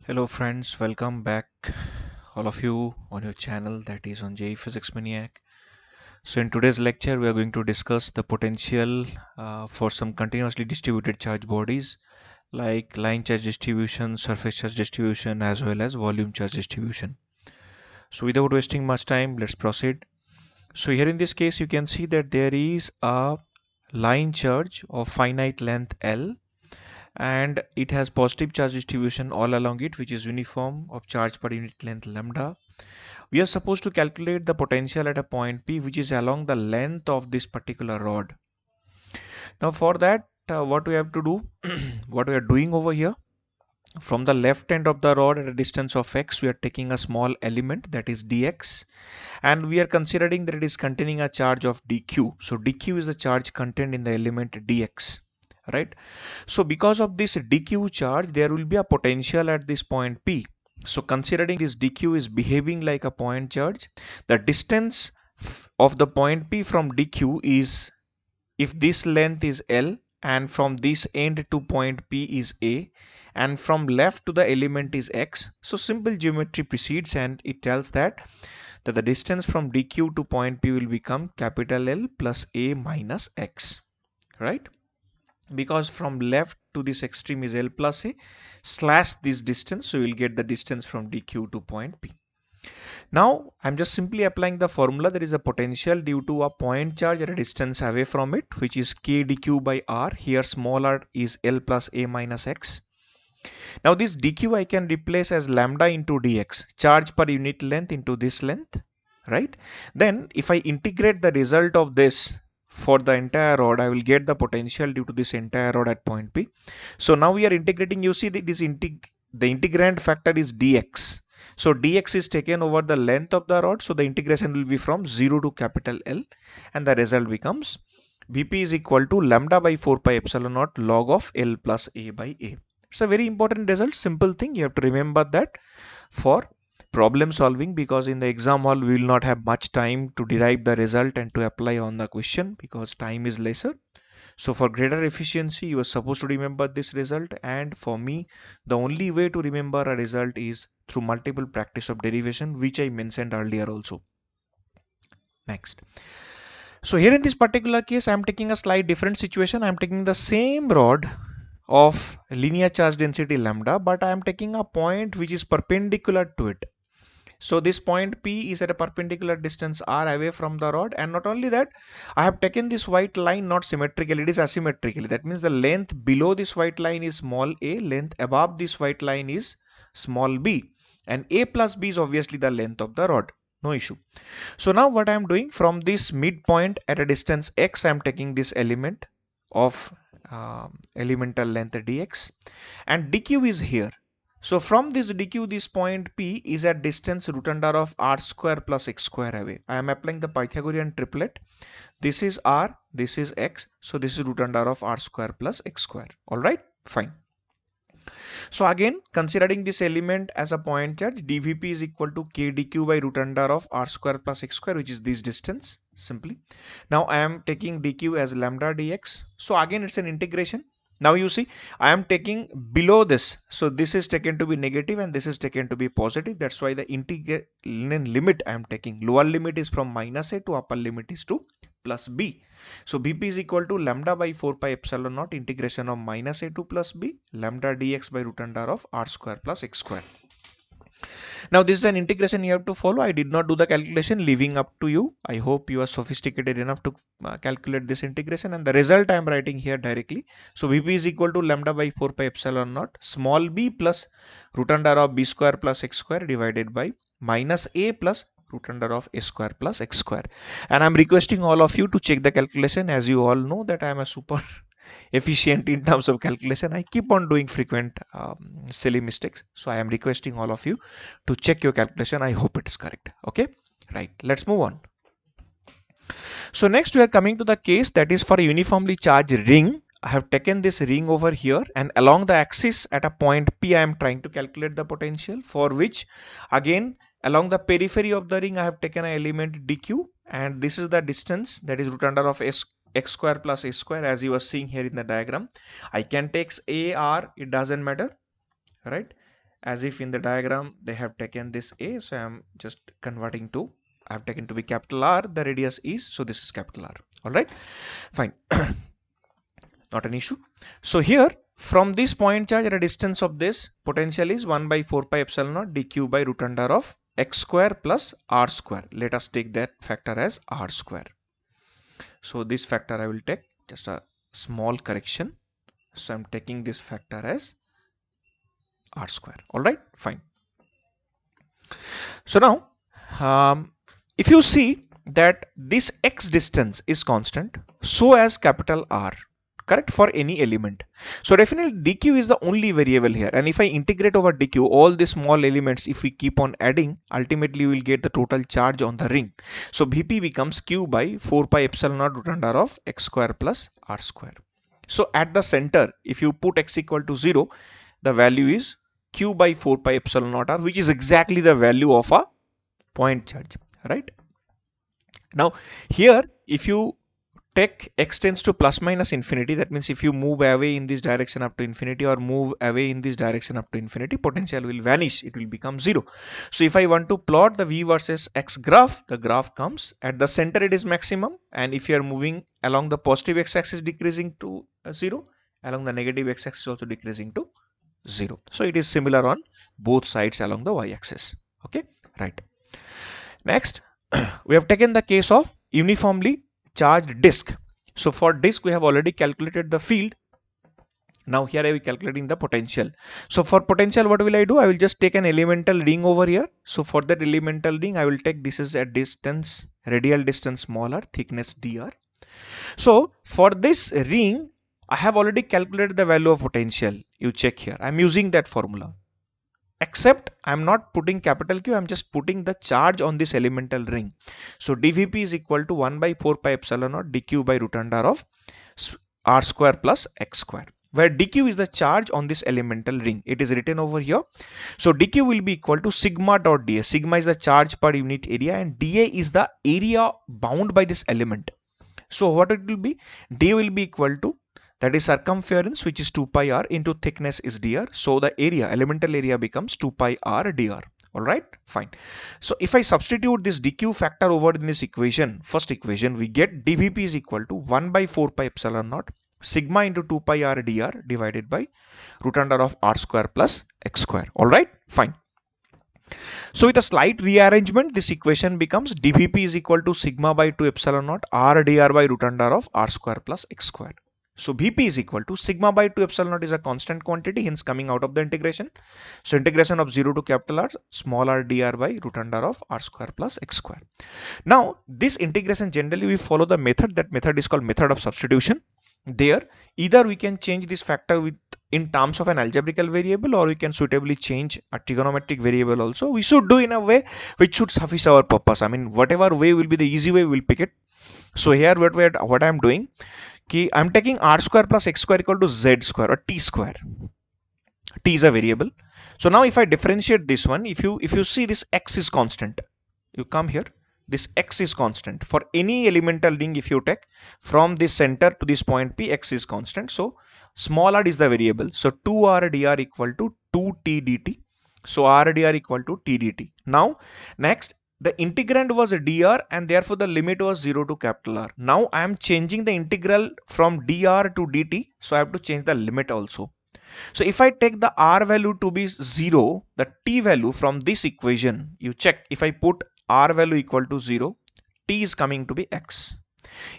Hello friends, welcome back all of you on your channel that is on JE Physics Maniac. So in today's lecture we are going to discuss the potential for some continuously distributed charge bodies like line charge distribution, surface charge distribution as well as volume charge distribution. So without wasting much time, let's proceed. So here in this case you can see that there is a line charge of finite length L and it has positive charge distribution all along it, which is uniform of charge per unit length lambda. We are supposed to calculate the potential at a point P which is along the length of this particular rod. Now for that what we have to do what we are doing over here, from the left end of the rod at a distance of x we are taking a small element, that is dx, and we are considering that it is containing a charge of dq. So dq is the charge contained in the element dx, right? So because of this dq charge there will be a potential at this point P. So considering this dq is behaving like a point charge, the distance of the point P from dq is, if this length is L and from this end to point P is A and from left to the element is X, so simple geometry proceeds and it tells that the distance from dq to point P will become capital L plus A minus X, right? Because from left to this extreme is L plus A slash this distance, so you will get the distance from dq to point P. Now I'm just simply applying the formula. There is a potential due to a point charge at a distance away from it, which is k dq by r. Here small r is L plus A minus X. Now this dq I can replace as lambda into dx, charge per unit length into this length, right? Then if I integrate the result of this for the entire rod, I will get the potential due to this entire rod at point P. So now we are integrating. You see that the integrand factor is dx. So dx is taken over the length of the rod. So the integration will be from 0 to capital L, and the result becomes Vp is equal to lambda by 4 pi epsilon naught log of L plus A by A. It's a very important result, simple thing. You have to remember that for problem solving, because in the exam hall we will not have much time to derive the result and to apply on the question because time is lesser. So for greater efficiency you are supposed to remember this result, and for me the only way to remember a result is through multiple practice of derivation, which I mentioned earlier also. Next, so here in this particular case I am taking a slight different situation. I am taking the same rod of linear charge density lambda, but I am taking a point which is perpendicular to it. So this point P is at a perpendicular distance r away from the rod, and not only that, I have taken this white line not symmetrically, it is asymmetrically. That means the length below this white line is small a, length above this white line is small b, and a plus b is obviously the length of the rod. No issue. So now what I am doing, from this midpoint at a distance x I am taking this element of elemental length dx, and dq is here. So from this dq, this point P is at distance root under of r square plus x square away. I am applying the Pythagorean triplet. This is r, this is x, so this is root under of r square plus x square. Alright, fine. So again, considering this element as a point charge, dvp is equal to k dq by root under of r square plus x square, which is this distance simply. Now I am taking dq as lambda dx. So again it's an integration. Now you see I am taking below this, so this is taken to be negative and this is taken to be positive. That's why the integral limit I am taking, lower limit is from minus a to upper limit is to plus b. So bp is equal to lambda by 4 pi epsilon naught integration of minus a to plus b lambda dx by root under of r square plus x square. Now this is an integration you have to follow. I did not do the calculation, leaving up to you. I hope you are sophisticated enough to calculate this integration, and the result I am writing here directly. So Vp is equal to lambda by 4 pi epsilon naught small b plus root under of b square plus x square divided by minus a plus root under of a square plus x square. And I'm requesting all of you to check the calculation. As you all know that I am a super efficient in terms of calculation. I keep on doing frequent silly mistakes, so I am requesting all of you to check your calculation. I hope it is correct. Okay, right, let's move on. So next we are coming to the case that is for a uniformly charged ring. I have taken this ring over here, and along the axis at a point P I am trying to calculate the potential, for which again along the periphery of the ring I have taken an element dq, and this is the distance, that is root under of x square plus a square, as you are seeing here in the diagram. I can take a, r, it doesn't matter, right? as if in the diagram they have taken this A, so I am just converting to, I have taken to be capital R, the radius is, so this is capital R. All right, fine. Not an issue. So here from this point charge at a distance of this, potential is 1 by 4 pi epsilon naught dq by root under of x square plus r square. Let us take that factor as r square. So this factor I will take, just a small correction. So I'm taking this factor as r square. All right, fine. So now if you see that this x distance is constant, so as capital R, correct, for any element. So definitely dq is the only variable here, and if I integrate over dq, all the small elements, if we keep on adding, ultimately we will get the total charge on the ring. So Vp becomes q by 4 pi epsilon naught root under of x square plus r square. So at the center, if you put x equal to 0, the value is q by 4 pi epsilon naught r, which is exactly the value of a point charge, right? Now here, if you take x tends to plus minus infinity, that means if you move away in this direction up to infinity or move away in this direction up to infinity, potential will vanish, it will become 0. So if I want to plot the v versus x graph, the graph comes at the center, it is maximum, and if you are moving along the positive x-axis decreasing to 0, along the negative x-axis also decreasing to 0. So it is similar on both sides along the y-axis. Okay, right. Next, we have taken the case of uniformly charged disk. So for disk, we have already calculated the field. Now here I will calculating the potential. So for potential, what will I do? I will just take an elemental ring over here. So for that elemental ring, I will take, this is a distance, radial distance smaller, thickness dr. So for this ring, I have already calculated the value of potential. You check here. I am using that formula. Except I am not putting capital Q, I am just putting the charge on this elemental ring. So dVp is equal to 1 by 4 pi epsilon naught dq by root under of r square plus x square, where dq is the charge on this elemental ring. It is written over here. So dq will be equal to sigma dot dA. Sigma is the charge per unit area and dA is the area bound by this element. So what it will be? dA will be equal to, that is circumference, which is 2 pi r, into thickness is dr. So the area, elemental area, becomes 2 pi r dr. All right, fine. So if I substitute this dq factor over in this equation, first equation, we get dvp is equal to 1 by 4 pi epsilon naught sigma into 2 pi r dr divided by root under of r square plus x square. All right, fine. So with a slight rearrangement, this equation becomes dvp is equal to sigma by 2 epsilon naught r dr by root under of r square plus x square. So Vp is equal to sigma by 2 epsilon naught is a constant quantity, hence coming out of the integration. So integration of 0 to capital R, small r dr by root under of r square plus x square. Now this integration, generally we follow the method, that method is called method of substitution. There either we can change this factor with in terms of an algebraical variable, or we can suitably change a trigonometric variable also. We should do in a way which should suffice our purpose. I mean, whatever way will be the easy way, we'll pick it. So here what I am doing, I am taking r square plus x square equal to z square or t square. T is a variable. So now if I differentiate this one, if you see this x is constant, you come here, this x is constant for any elemental ring. If you take from this center to this point P, x is constant. So small r is the variable. So 2r dr equal to 2t dt. So r dr equal to t dt. Now next, the integrand was a dr and therefore the limit was 0 to capital R. Now I am changing the integral from dr to dt. So I have to change the limit also. So if I take the r value to be 0, the t value from this equation, you check, if I put r value equal to 0, t is coming to be x.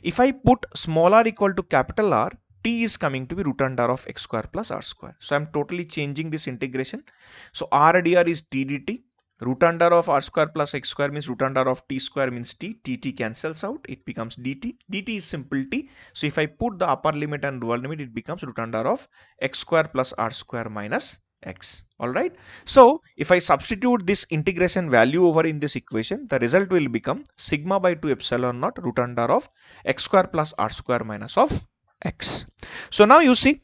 If I put small r equal to capital R, t is coming to be root under of x square plus r square. So I'm totally changing this integration. So r dr is t dt. Root under of r square plus x square means root under of t square means t. T cancels out. It becomes dt. Dt is simple t. So if I put the upper limit and lower limit, it becomes root under of x square plus r square minus x. All right. So if I substitute this integration value over in this equation, the result will become sigma by 2 epsilon naught root under of x square plus r square minus of x. So now you see,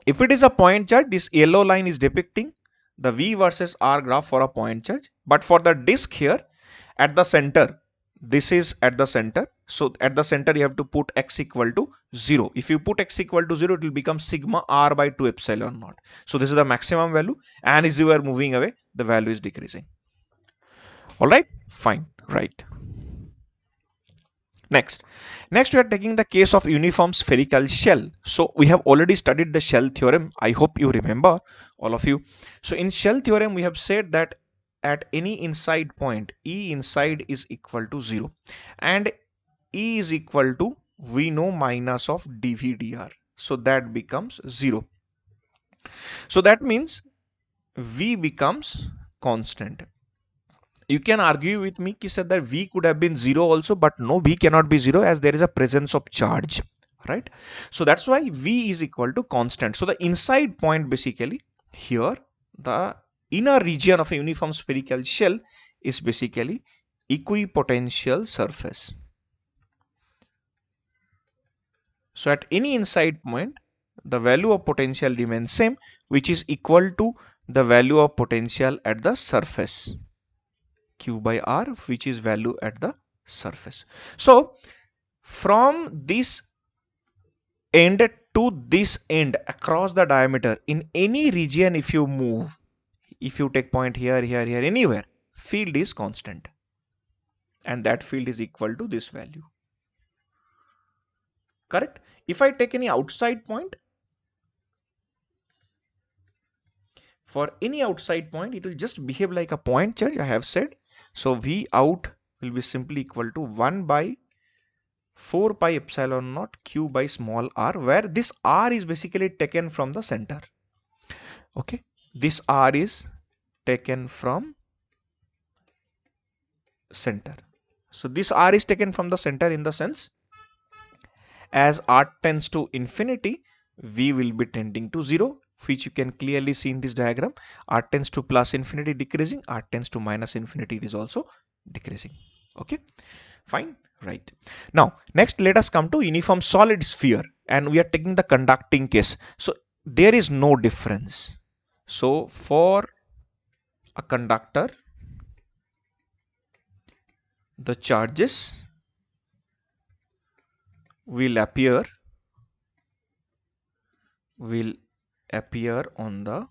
if it is a point charge, this yellow line is depicting the v versus r graph for a point charge. But for the disk here at the center, this is at the center. So at the center you have to put x equal to 0. If you put x equal to 0, it will become sigma r by 2 epsilon naught. So this is the maximum value, and as you are moving away, the value is decreasing. All right, fine, right. Next we are taking the case of uniform spherical shell. So we have already studied the shell theorem. I hope you remember, all of you. So in shell theorem, we have said that at any inside point, E inside is equal to 0, and E is equal to, we know, minus of dv dr. So that becomes 0. So that means V becomes constant. You can argue with me ki said that V could have been 0 also, but no, V cannot be 0 as there is a presence of charge, right? So that's why V is equal to constant. So the inside point, basically here, the inner region of a uniform spherical shell is basically equipotential surface. So at any inside point, the value of potential remains same, which is equal to the value of potential at the surface, Q by R, which is value at the surface. So from this end to this end across the diameter, in any region, if you move, if you take point here, here, here, anywhere, field is constant, and that field is equal to this value. Correct? If I take any outside point, for any outside point, it will just behave like a point charge, I have said. So V out will be simply equal to 1 by 4 pi epsilon naught q by small r, where this r is basically taken from the center. Okay, this r is taken from center. So this r is taken from the center in the sense, as r tends to infinity, V will be tending to 0, which you can clearly see in this diagram. R tends to plus infinity, decreasing. R tends to minus infinity, it is also decreasing. Okay, fine, right. Now next, let us come to uniform solid sphere, and we are taking the conducting case. So there is no difference. So for a conductor, the charges will appear on the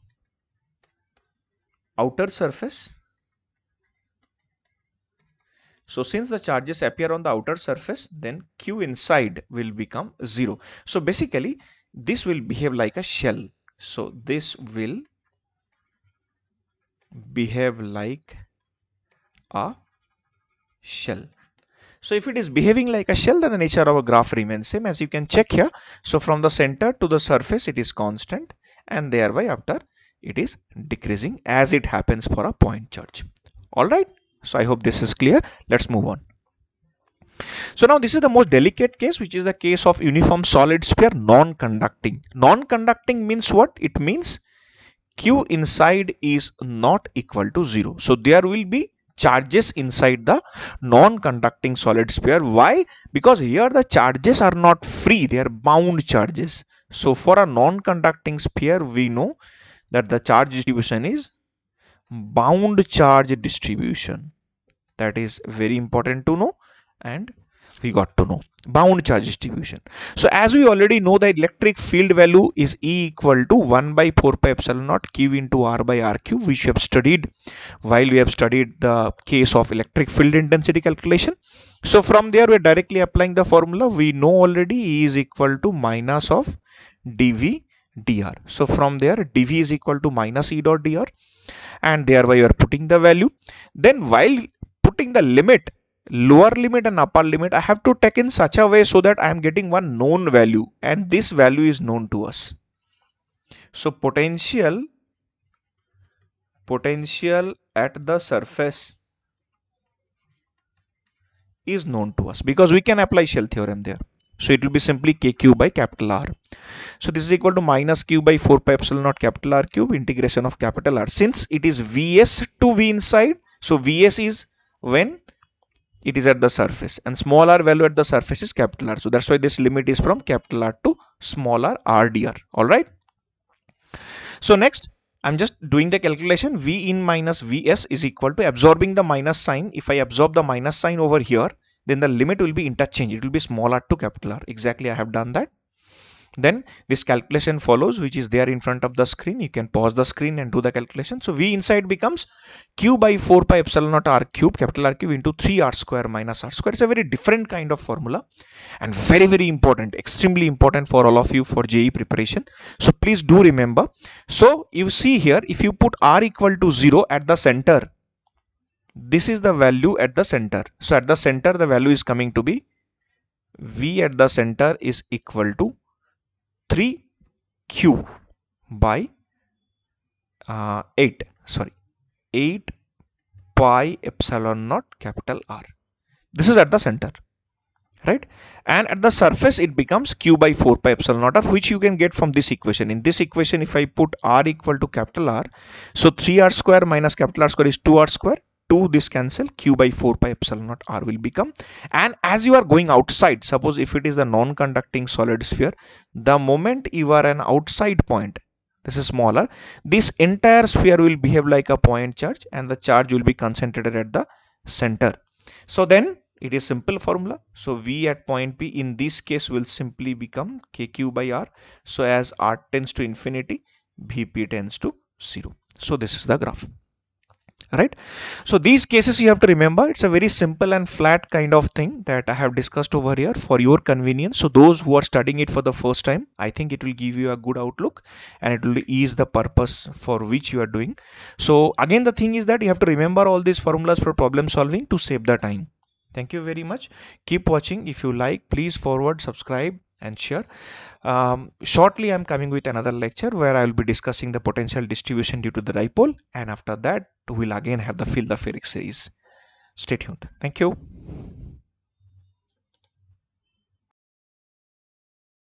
outer surface. So since the charges appear on the outer surface, then Q inside will become 0. So basically this will behave like a shell. So this will behave like a shell. So if it is behaving like a shell, then the nature of a graph remains same, as you can check here. So from the center to the surface, it is constant, and thereby after it is decreasing, as it happens for a point charge. All right. So I hope this is clear. Let's move on. So now this is the most delicate case, which is the case of uniform solid sphere non-conducting. Non-conducting means what? It means Q inside is not equal to 0. So there will be charges inside the non-conducting solid sphere. Why? Because here the charges are not free, they are bound charges. So for a non-conducting sphere, we know that the charge distribution is bound charge distribution. That is very important to know, and we got to know bound charge distribution. So as we already know, the electric field value is E equal to 1 by 4 pi epsilon naught Q into R by R cube, which we have studied while we have studied the case of electric field intensity calculation. So from there, we are directly applying the formula. We know already E is equal to minus of dV dr. So from there, dV is equal to minus E dot dr, and thereby you are putting the value. Then while putting the limit, lower limit and upper limit, I have to take in such a way so that I am getting one known value, and this value is known to us. So potential at the surface is known to us because we can apply shell theorem there. So it will be simply kq by capital R. So this is equal to minus q by 4 pi epsilon naught capital R cube integration of capital R. Since it is Vs to V inside, so Vs is when it is at the surface, and small r value at the surface is capital R. So that's why this limit is from capital R to small r, r dr. All right. So next, I'm just doing the calculation. V in minus Vs is equal to absorbing the minus sign. If I absorb the minus sign over here, then the limit will be interchange. It will be small r to capital R. Exactly, I have done that. Then this calculation follows, which is there in front of the screen. You can pause the screen and do the calculation. So V inside becomes Q by 4 pi epsilon naught R cube, capital R cube, into 3 R square minus R square. It's a very different kind of formula and very, very important, extremely important for all of you for JEE preparation. So please do remember. So you see here, if you put R equal to 0 at the center, this is the value at the center. So at the center, the value is coming to be V at the center is equal to 3q by 8 pi epsilon naught capital R. This is at the center, right? And at the surface it becomes q by 4 pi epsilon naught R, which you can get from this equation. In this equation, if I put R equal to capital R, so 3R square minus capital R square is 2R square. 2 this cancel, q by 4 pi epsilon naught R will become. And as you are going outside, suppose if it is the non-conducting solid sphere, the moment you are an outside point, this is smaller, this entire sphere will behave like a point charge and the charge will be concentrated at the center. So then it is simple formula. So V at point P in this case will simply become kq by R. So as R tends to infinity, Vp tends to 0. So this is the graph. Right. So these cases you have to remember. It's a very simple and flat kind of thing that I have discussed over here for your convenience. So those who are studying it for the first time, I think it will give you a good outlook and it will ease the purpose for which you are doing. So again, the thing is that you have to remember all these formulas for problem solving to save the time. Thank you very much. Keep watching. If you like, please forward, subscribe and share. Shortly I'm coming with another lecture where I will be discussing the potential distribution due to the dipole, and after that we'll again have the field the Spherical series. Stay tuned. Thank you.